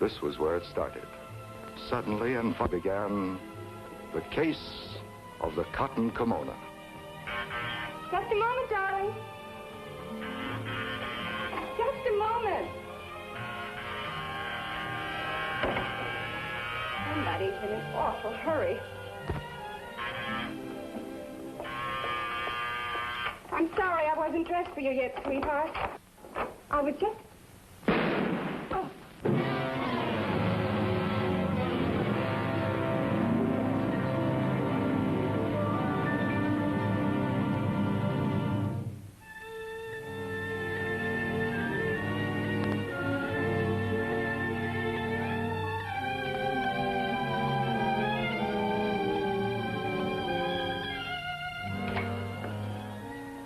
This was where it started. Suddenly and began the case of the cotton kimono. Just a moment, darling. Just a moment. Somebody's in an awful hurry. I'm sorry I wasn't dressed for you yet, sweetheart. I was just... Oh.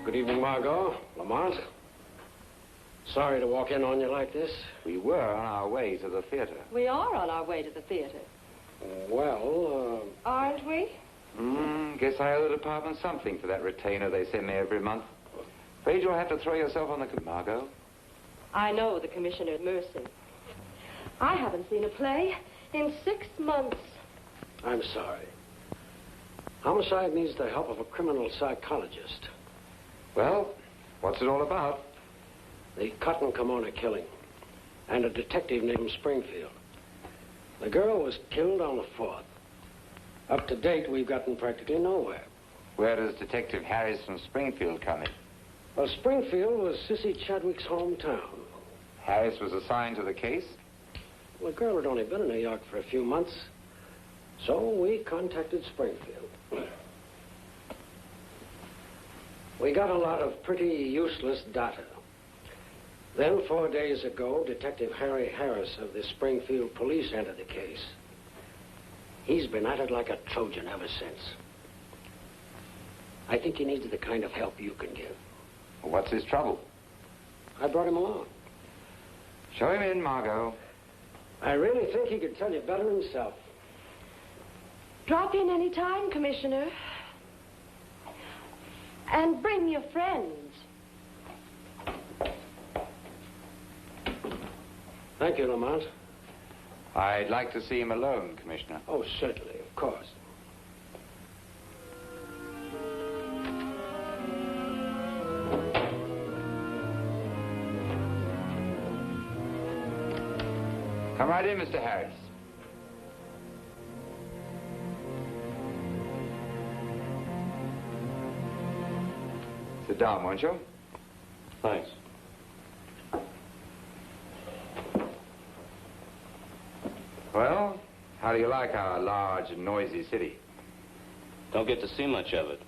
Good evening, Margot. Lamont. Sorry to walk in on you like this. We were on our way to the theater. We are on our way to the theater. Aren't we? Guess I owe the department something for that retainer they send me every month. Afraid you'll have to throw yourself on the... Margot? I know the Commissioner's mercy. I haven't seen a play in 6 months. I'm sorry. Homicide needs the help of a criminal psychologist. Well, what's it all about? The cotton kimono killing. And a detective named Springfield. The girl was killed on the 4th. Up to date, we've gotten practically nowhere. Where does Detective Harris from Springfield come in? Well, Springfield was Sissy Chadwick's hometown. Harris was assigned to the case? Well, the girl had only been in New York for a few months. So we contacted Springfield. We got a lot of pretty useless data. Then, 4 days ago, Detective Harry Harris of the Springfield Police entered the case. He's been at it like a Trojan ever since. I think he needs the kind of help you can give. Well, what's his trouble? I brought him along. Show him in, Margot. I really think he could tell you better himself. Drop in any time, Commissioner. And bring your friends. Thank you, Lamont. I'd like to see him alone, Commissioner. Oh, certainly, of course. Come right in, Mr. Harris. Sit down, won't you? Thanks. Well, how do you like our large and noisy city? Don't get to see much of it.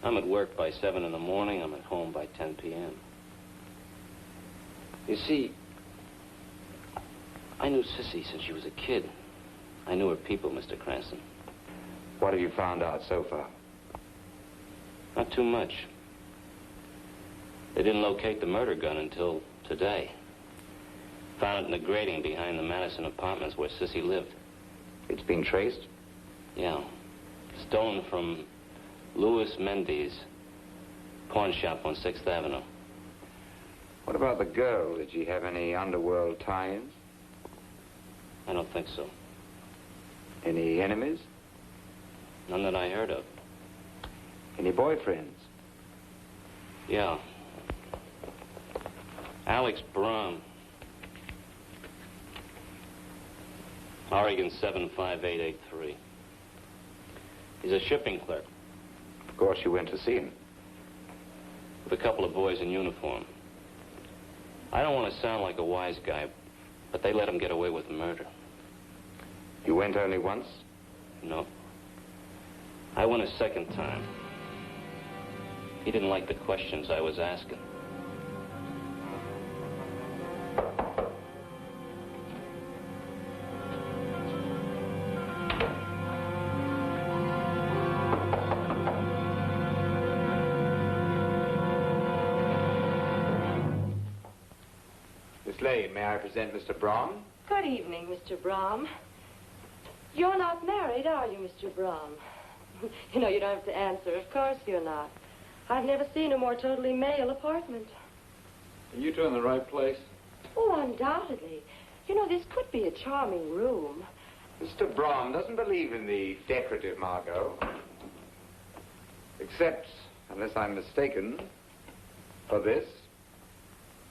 I'm at work by 7 in the morning. I'm at home by 10 p.m. You see, I knew Sissy since she was a kid. I knew her people, Mr. Cranston. What have you found out so far? Not too much. They didn't locate the murder gun until today. Found it in the grating behind the Madison apartments where Sissy lived. It's been traced? Yeah. Stolen from Louis Mendes, pawn shop on 6th Avenue. What about the girl? Did she have any underworld tie-ins? I don't think so. Any enemies? None that I heard of. Any boyfriends? Yeah. Alex Brom. Oregon 75883. He's a shipping clerk. Of course you went to see him. With a couple of boys in uniform. I don't want to sound like a wise guy, but they let him get away with murder. You went only once? No. I went a second time. He didn't like the questions I was asking. Miss Lane, may I present Mr. Braun? Good evening, Mr. Brom. You're not married, are you, Mr. Brom? You know, you don't have to answer. Of course you're not. I've never seen a more totally male apartment. Are you two in the right place? Oh, undoubtedly. You know, this could be a charming room. Mr. Brom doesn't believe in the decorative, Margot. Except, unless I'm mistaken, for this.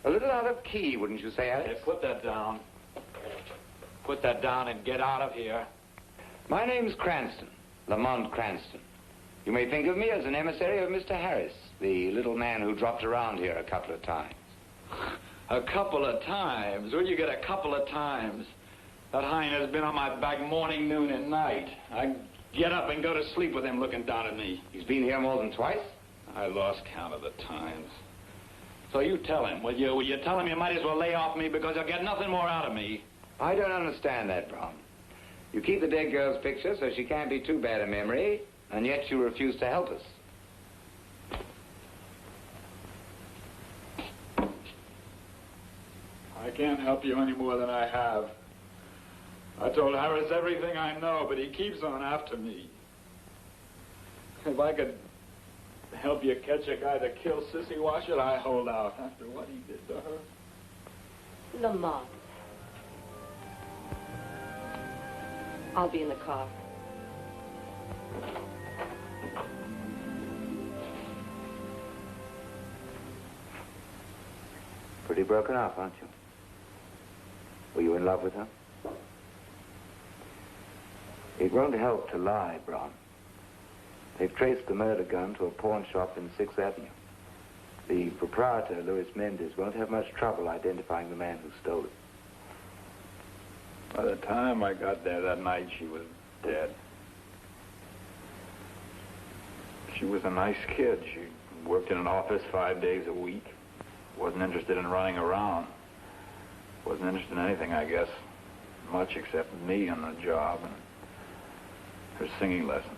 A little out of key, wouldn't you say, Alice? Hey, put that down. Put that down and get out of here. My name's Cranston, Lamont Cranston. You may think of me as an emissary of Mr. Harris, the little man who dropped around here a couple of times. A couple of times? Where'd you get a couple of times? That hind has been on my back morning, noon, and night. I get up and go to sleep with him looking down at me. He's been here more than twice? I lost count of the times. So you tell him, will you? Will you tell him you might as well lay off me because you'll get nothing more out of me? I don't understand that, Brom. You keep the dead girl's picture so she can't be too bad a memory, and yet you refuse to help us. I can't help you any more than I have. I told Harris everything I know, but he keeps on after me. If I could help you catch a guy that killed Sissy, why should I hold out after what he did to her? Lamont. I'll be in the car. Pretty broken up, aren't you? Were you in love with her? It won't help to lie, Brom. They've traced the murder gun to a pawn shop in 6th Avenue. The proprietor, Louis Mendes, won't have much trouble identifying the man who stole it. By the time I got there that night, she was dead. She was a nice kid. She worked in an office 5 days a week. Wasn't interested in running around. Wasn't interested in anything, I guess, much except me and the job and her singing lesson.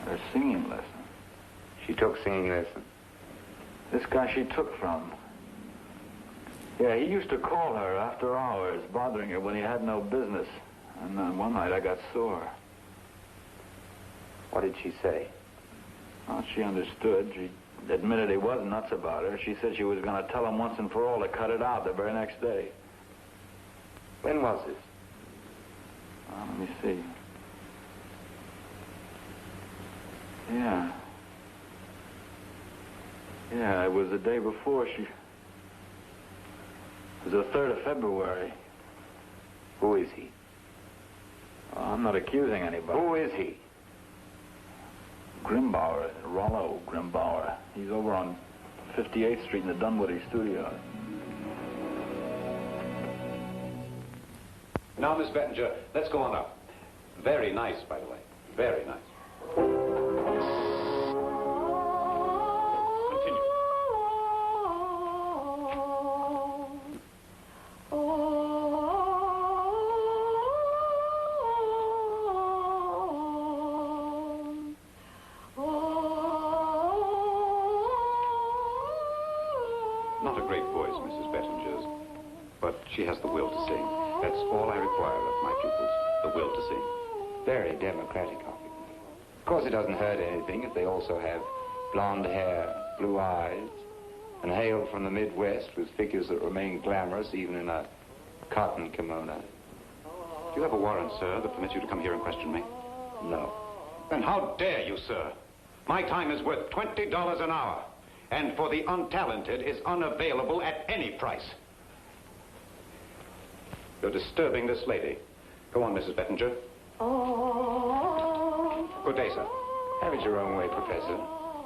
Her singing lesson? She took singing lessons? This guy she took from. Yeah, he used to call her after hours, bothering her when he had no business. And one night I got sore. What did she say? Well, she understood. She admitted he was nuts about her. She said she was going to tell him once and for all to cut it out the very next day. When was this? Let me see. Yeah. Yeah, it was the day before she... It was the 3rd of February. Who is he? Oh, I'm not accusing anybody. Who is he? Grimbauer, Rollo Grimbauer. He's over on 58th Street in the Dunwoody studio. Now, Miss Bettinger, let's go on up. Very nice, by the way. Very nice. Continue. Not a great voice, Mrs. Bettinger's, but she has the will to sing. That's all I require of my pupils, the will to sing. Very democratic of you. Of course, it doesn't hurt anything if they also have blonde hair, blue eyes, and hail from the Midwest with figures that remain glamorous even in a cotton kimono. Do you have a warrant, sir, that permits you to come here and question me? No. Then how dare you, sir? My time is worth $20 an hour, and for the untalented is unavailable at any price. You're disturbing this lady. Go on, Mrs. Bettinger. Good day, sir. Have it your own way, Professor.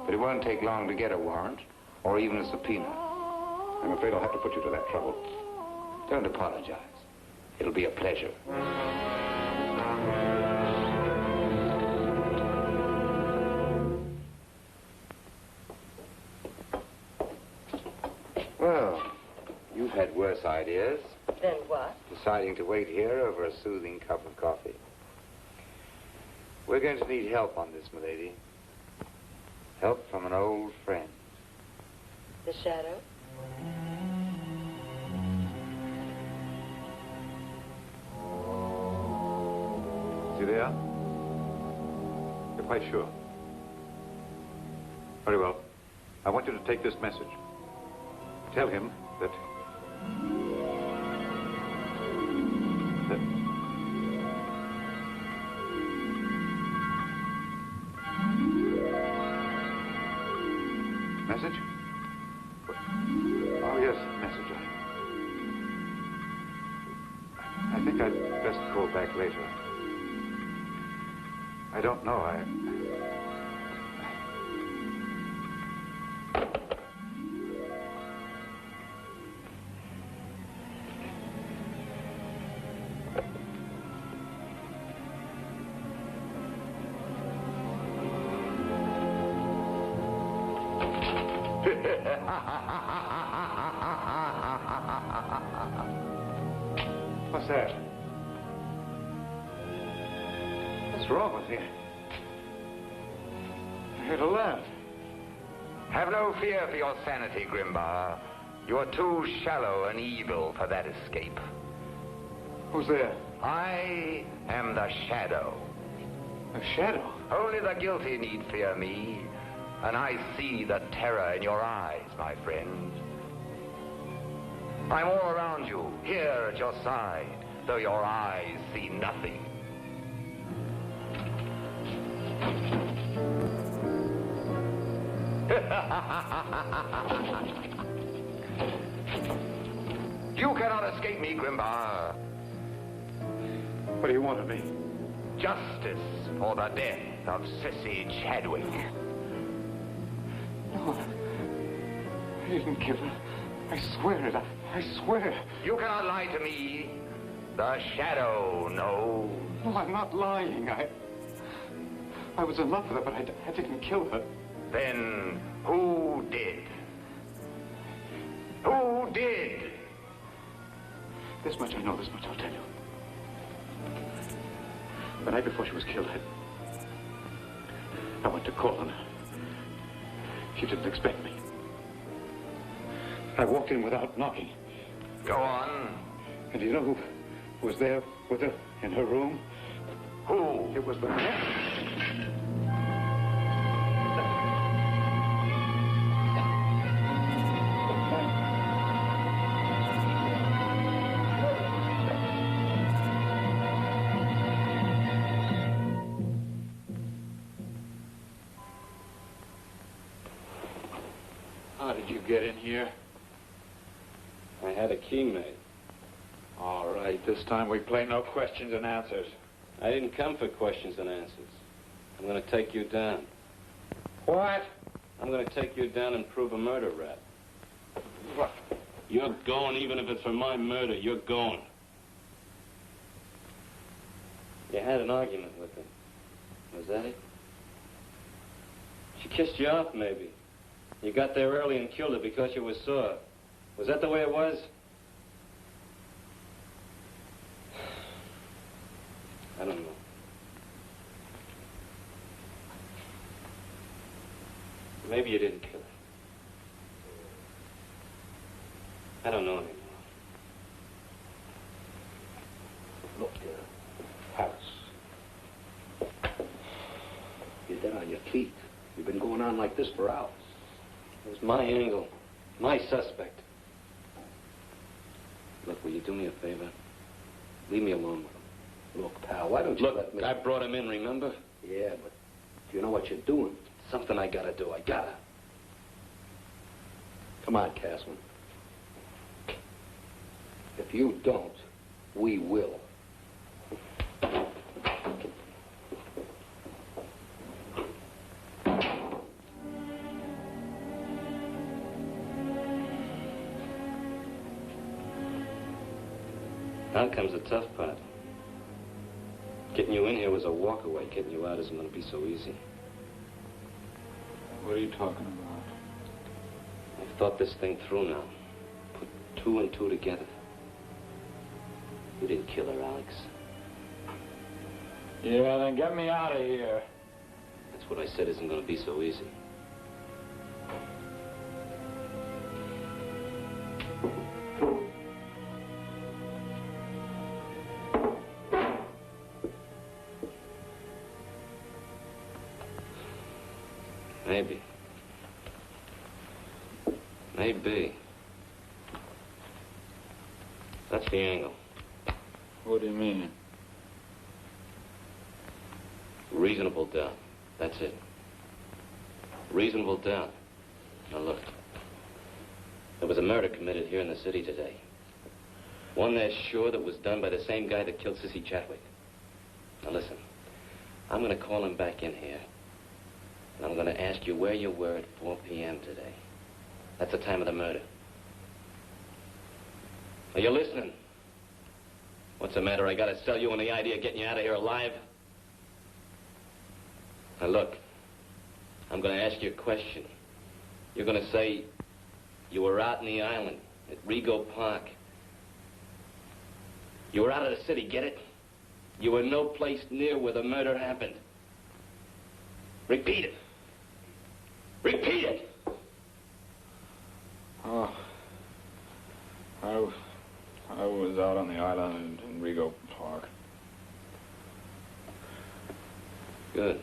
But it won't take long to get a warrant, or even a subpoena. I'm afraid I'll have to put you to that trouble. Don't apologize. It'll be a pleasure. Well, you've had worse ideas. Then what? Deciding to wait here over a soothing cup of coffee. We're going to need help on this, milady. Help from an old friend. The Shadow? Is he there? You're quite sure? Very well. I want you to take this message. Tell him that message? Oh, yes, message. I think I'd best call back later. I don't know. What's that? What's wrong with you? I heard a laugh. Have no fear for your sanity, Grimbar. You're too shallow and evil for that escape. Who's there? I am the Shadow. A shadow? Only the guilty need fear me, and I see the terror in your eyes, my friend. I'm all around you, here at your side, though your eyes see nothing. You cannot escape me, Grimbar. What do you want of me? Justice for the death of Sissy Chadwick. No, I didn't kill her. I swear it. I swear. You cannot lie to me. The Shadow knows. No, I'm not lying. I was in love with her, but I didn't kill her. Then who did? Who did? This much I know, this much I'll tell you. The night before she was killed, I went to call on her. She didn't expect me. I walked in without knocking. Go on. And do you know who was there with her in her room? Who? It was the man. How did you get in here? I had a key made. All right, this time we play no questions and answers. I didn't come for questions and answers. I'm going to take you down. What? I'm going to take you down and prove a murder rap. What? You're going, even if it's for my murder. You're going. You had an argument with her. Was that it? She kissed you off, maybe. You got there early and killed her because you were sore. Was that the way it was? I don't know. Maybe you didn't kill her. I don't know anymore. Look, Harris. You're dead on your feet. You've been going on like this for hours. It was my angle. My suspect. Look, will you do me a favor? Leave me alone with him. Look, pal, why don't you let me... I brought him in, remember? Yeah, but you know what you're doing. Something I gotta do. I gotta. Come on, Castleman. If you don't, we will. Now comes the tough part. Getting you in here was a walk away. Getting you out isn't going to be so easy. What are you talking about? I've thought this thing through now. Put two and two together. You didn't kill her, Alex. Yeah, then get me out of here. That's what I said isn't going to be so easy. Maybe. Maybe. That's the angle. What do you mean? Reasonable doubt. That's it. Reasonable doubt. Now look. There was a murder committed here in the city today. One they're sure that was done by the same guy that killed Sissy Chadwick. Now listen. I'm going to call him back in here. And I'm going to ask you where you were at 4 p.m. today. That's the time of the murder. Are you listening? What's the matter? I got to sell you on the idea of getting you out of here alive? Now look, I'm going to ask you a question. You're going to say you were out in the island at Rego Park. You were out of the city, get it? You were no place near where the murder happened. Repeat it. Repeat it! Oh, I was out on the island in Rego Park. Good.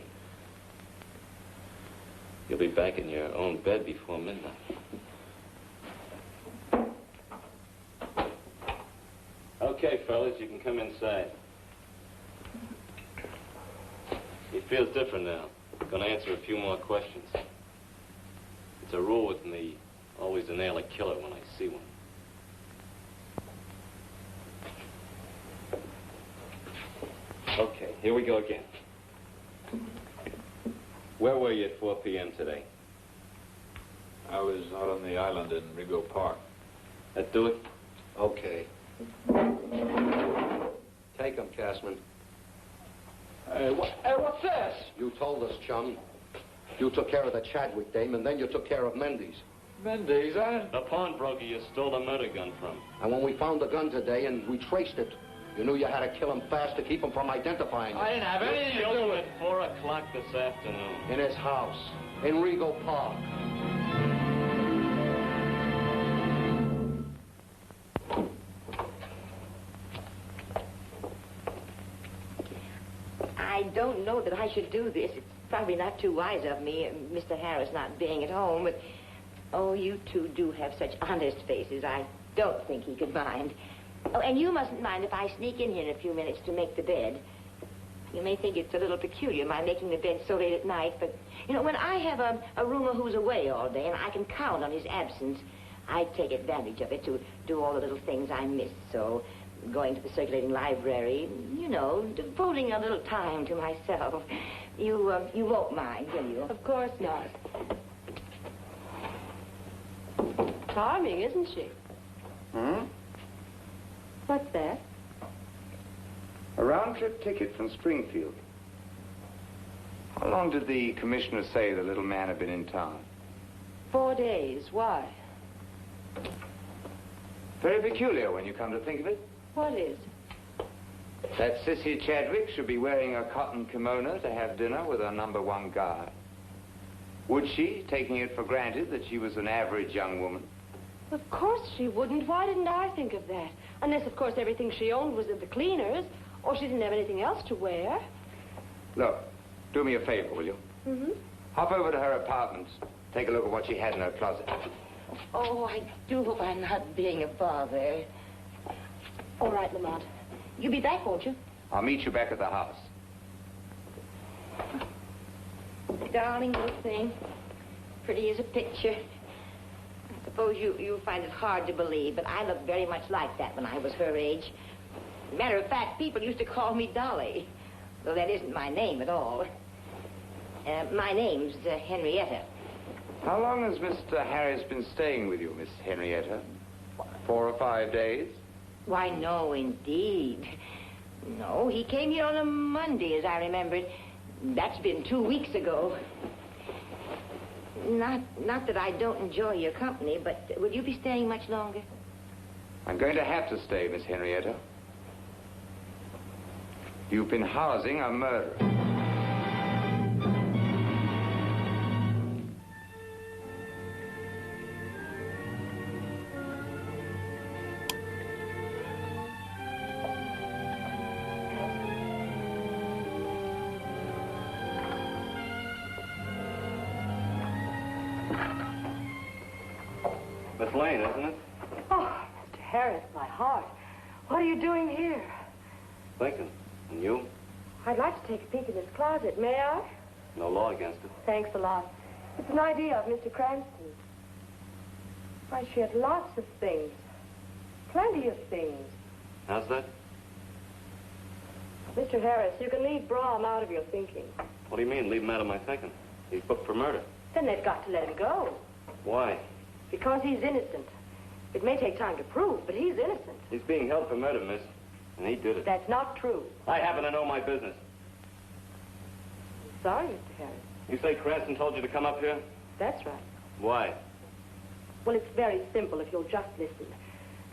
You'll be back in your own bed before midnight. Okay, fellas, you can come inside. He feels different now. Gonna answer a few more questions. It's a rule with me, always to nail a killer when I see one. Okay, here we go again. Where were you at 4 p.m. today? I was out on the island in Rego Park. That do it? Okay. Take him, Cashman. Hey, what's this? You told us, chum. You took care of the Chadwick dame, and then you took care of Mendes. Mendes, The pawnbroker you stole the murder gun from. And when we found the gun today and we traced it, you knew you had to kill him fast to keep him from identifying it. I didn't have anything to Killed do him with it. at 4 o'clock this afternoon. In his house, in Rego Park. I don't know that I should do this. It's probably not too wise of me, Mr. Harris not being at home, but, oh, you two do have such honest faces. I don't think he could mind. Oh, and you mustn't mind if I sneak in here in a few minutes to make the bed. You may think it's a little peculiar, my making the bed so late at night, but, you know, when I have a roomer who's away all day and I can count on his absence, I take advantage of it to do all the little things I miss. So, going to the circulating library, you know, devoting a little time to myself. You won't mind, will you? Of course not. Charming, isn't she? Hmm? What's that? A round-trip ticket from Springfield. How long did the commissioner say the little man had been in town? 4 days. Why? Very peculiar when you come to think of it. What is? That Sissy Chadwick should be wearing a cotton kimono to have dinner with her #1 guy. Would she, taking it for granted that she was an average young woman? Of course she wouldn't. Why didn't I think of that? Unless, of course, everything she owned was at the cleaners, or she didn't have anything else to wear. Look, do me a favor, will you? Mm-hmm. Hop over to her apartment. Take a look at what she had in her closet. Oh, I do hope I'm not being a bother. All right, Lamont. You'll be back, won't you? I'll meet you back at the house. Darling little thing. Pretty as a picture. I suppose you'll find it hard to believe, but I looked very much like that when I was her age. Matter of fact, people used to call me Dolly, though that isn't my name at all. My name's Henrietta. How long has Mr. Harris been staying with you, Miss Henrietta? 4 or 5 days? Why, no, indeed. No, he came here on a Monday, as I remembered. That's been 2 weeks ago. Not that I don't enjoy your company, but will you be staying much longer? I'm going to have to stay, Miss Henrietta. You've been housing a murderer. Miss Lane, isn't it? Oh, Mr. Harris, my heart. What are you doing here? Thinking. And you? I'd like to take a peek in his closet. May I? No law against it. Thanks a lot. It's an idea of Mr. Cranston's. Why, she had lots of things. Plenty of things. How's that? Mr. Harris, you can leave Brahm out of your thinking. What do you mean, leave him out of my thinking? He's booked for murder. Then they've got to let him go. Why? Because he's innocent. It may take time to prove, but he's innocent. He's being held for murder, miss. And he did it. That's not true. I happen to know my business. I'm sorry, Mr. Harris. You say Cranston told you to come up here? That's right. Why? Well, it's very simple if you'll just listen.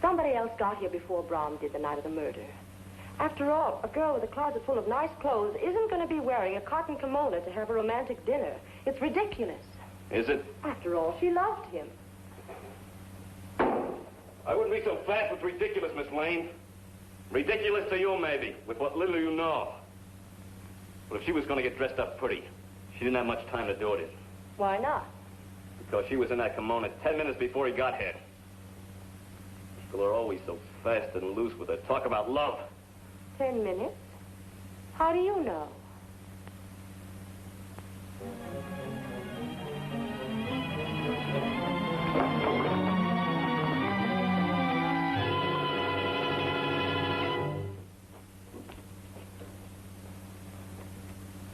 Somebody else got here before Brahm did the night of the murder. After all, a girl with a closet full of nice clothes isn't going to be wearing a cotton kimono to have a romantic dinner. It's ridiculous. Is it? After all, she loved him. I wouldn't be so fast with ridiculous, Miss Lane. Ridiculous to you, maybe, with what little you know. But if she was going to get dressed up pretty, she didn't have much time to do it in. Why not? Because she was in that kimono 10 minutes before he got here. People are always so fast and loose with their talk about love. 10 minutes? How do you know?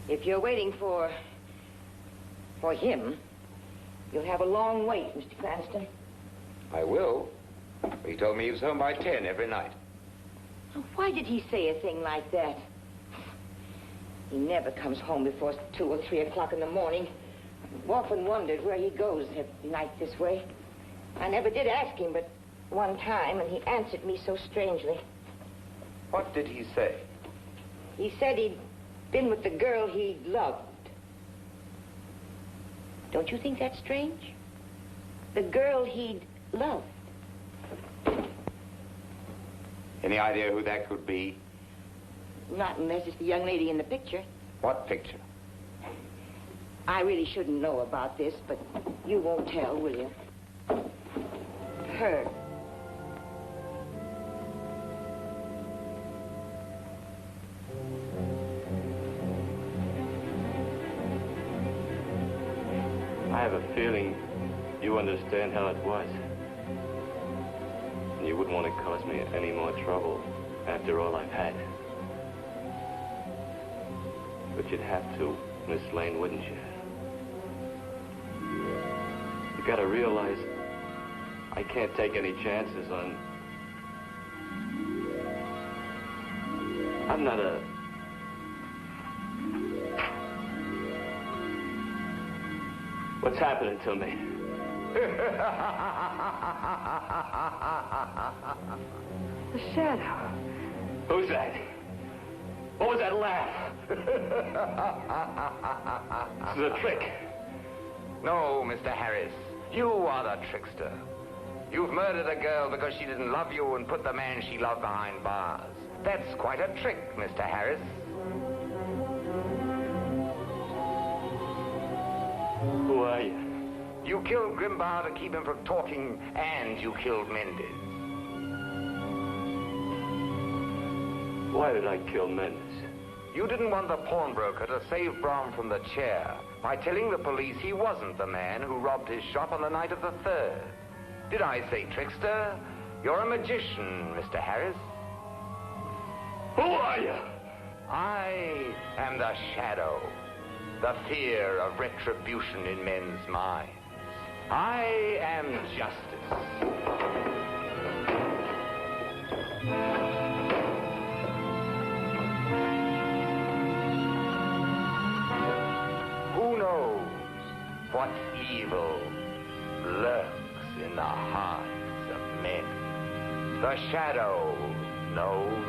If you're waiting for him, you'll have a long wait, Mr. Cranston. I will. He told me he was home by 10 every night. Why did he say a thing like that? He never comes home before 2 or 3 o'clock in the morning. I've often wondered where he goes at night this way. I never did ask him but one time, and he answered me so strangely. What did he say? He said he'd been with the girl he loved. Don't you think that's strange? The girl he'd loved. Any idea who that could be? Not unless it's the young lady in the picture. What picture? I really shouldn't know about this, but you won't tell, will you? Her. I have a feeling you understand how it was. And you wouldn't want to cause me any more trouble after all I've had. But you'd have to, Miss Lane, wouldn't you? You gotta realize I can't take any chances on... I'm not a... What's happening to me? The Shadow. Who's that? What was that laugh? This is a trick. No, Mr. Harris. You are the trickster. You've murdered a girl because she didn't love you and put the man she loved behind bars. That's quite a trick, Mr. Harris. Who are you? You killed Grimbar to keep him from talking, and you killed Mendez. Why did I kill Mendez? You didn't want the pawnbroker to save Brahm from the chair by telling the police he wasn't the man who robbed his shop on the night of the 3rd. Did I say trickster? You're a magician, Mr. Harris. Who are you? I am the Shadow, the fear of retribution in men's minds. I am justice. Who knows what evil lurks in the hearts of men? The Shadow knows.